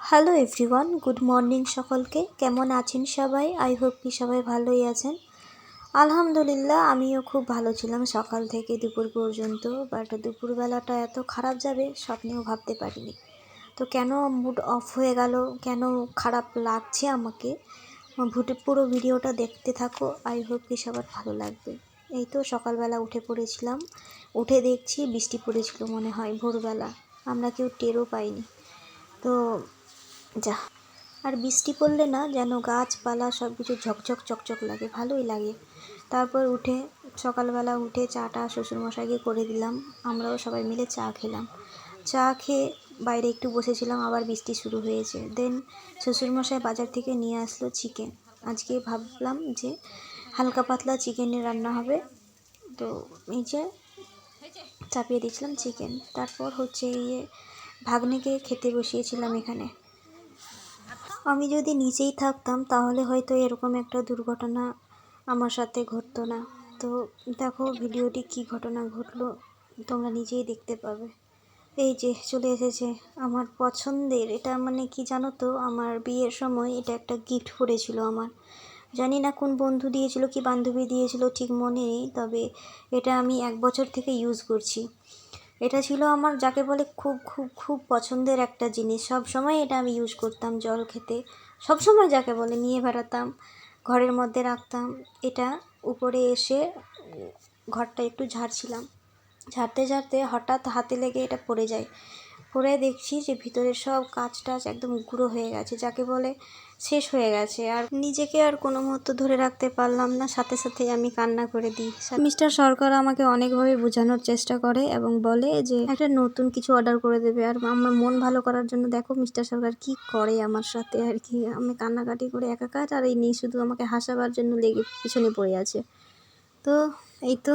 Hello everyone, good morning সকলকে। কেমন আছেন সবাই? আই হোপ কি সবাই ভালোই আছেন। আলহামদুলিল্লাহ, আমিও খুব ভালো ছিলাম সকাল থেকে দুপুর পর্যন্ত। বাট দুপুরবেলাটা এত খারাপ যাবে স্বপ্নেও ভাবতে পারিনি। তো কেন মুড অফ হয়ে গেল, কেন খারাপ লাগছে আমাকে, পুরো ভিডিওটা দেখতে থাকো। আই হোপ কি সবার ভালো লাগবে। এই তো সকালবেলা উঠে পড়েছিলাম, উঠে দেখছি বৃষ্টি পড়েছিল মনে হয় ভোরবেলা, আমরা কেউ টেরও পাইনি। তো যা, আর বৃষ্টি পড়লে না যেন গাছপালা সব কিছু ঝকঝক চকচক লাগে, ভালোই লাগে। তারপর সকালবেলা উঠে চাটা শ্বশুরমশাইকে করে দিলাম, আমরাও সবাই মিলে চা খেলাম। চা খেয়ে বাইরে একটু বসেছিলাম, আবার বৃষ্টি শুরু হয়েছে। দেন শ্বশুরমশাই বাজার থেকে নিয়ে আসলো চিকেন। আজকে ভাবলাম যে হালকা পাতলা চিকেনের রান্না হবে, তো এই যে চাপিয়ে দিয়েছিলাম চিকেন। তারপর ভাগ্নেকে খেতে বসিয়েছিলাম এখানে। আমি যদি নিজেই থাকতাম তাহলে হয়তো এরকম একটা দুর্ঘটনা আমার সাথে ঘটতো না। তো দেখো ভিডিওটি কি ঘটনা ঘটলো তোমরা নিজেই দেখতে পাবে। এই যে চলে এসেছে আমার পছন্দের, এটা মানে কি জানো তো, আমার বিয়ের সময় এটা একটা গিফট পড়েছিল আমার। জানি না কোন বন্ধু দিয়েছিল কি বান্ধবী দিয়েছিল, ঠিক মনে নেই, তবে এটা আমি 1 বছর থেকে ইউজ করছি। এটা ছিল আমার যাকে বলে খুব খুব খুব পছন্দের একটা জিনিস। সব সময় এটা আমি ইউজ করতাম, জল খেতে সব সময় যাকে বলে নিয়ে বেড়াতাম, ঘরের মধ্যে রাখতাম। এটা উপরে এসে ঘরটা একটু ঝাড়ছিলাম, ঝাড়তে ঝাড়তে হঠাৎ হাতে লেগে এটা পড়ে যায়। পরে দেখছি যে ভিতরের সব কাঁচ টাচ একদম গুঁড়ো হয়ে গেছে, যাকে বলে শেষ হয়ে গেছে। আর নিজেকে আর কোনো মুহূর্ত ধরে রাখতে পারলাম না, সাথে সাথে আমি কান্না করে দিই। মিস্টার সরকার আমাকে অনেকভাবে বোঝানোর চেষ্টা করে এবং বলে যে একটা নতুন কিছু অর্ডার করে দেবে। আর আমার মন ভালো করার জন্য দেখো মিস্টার সরকার কি করে আমার সাথে আর কি। আমি কান্নাকাটি করে একাকার, আর এই নিয়ে শুধু আমাকে হাসাবার জন্য লেগে পিছনে পড়ে আছে। তো এই তো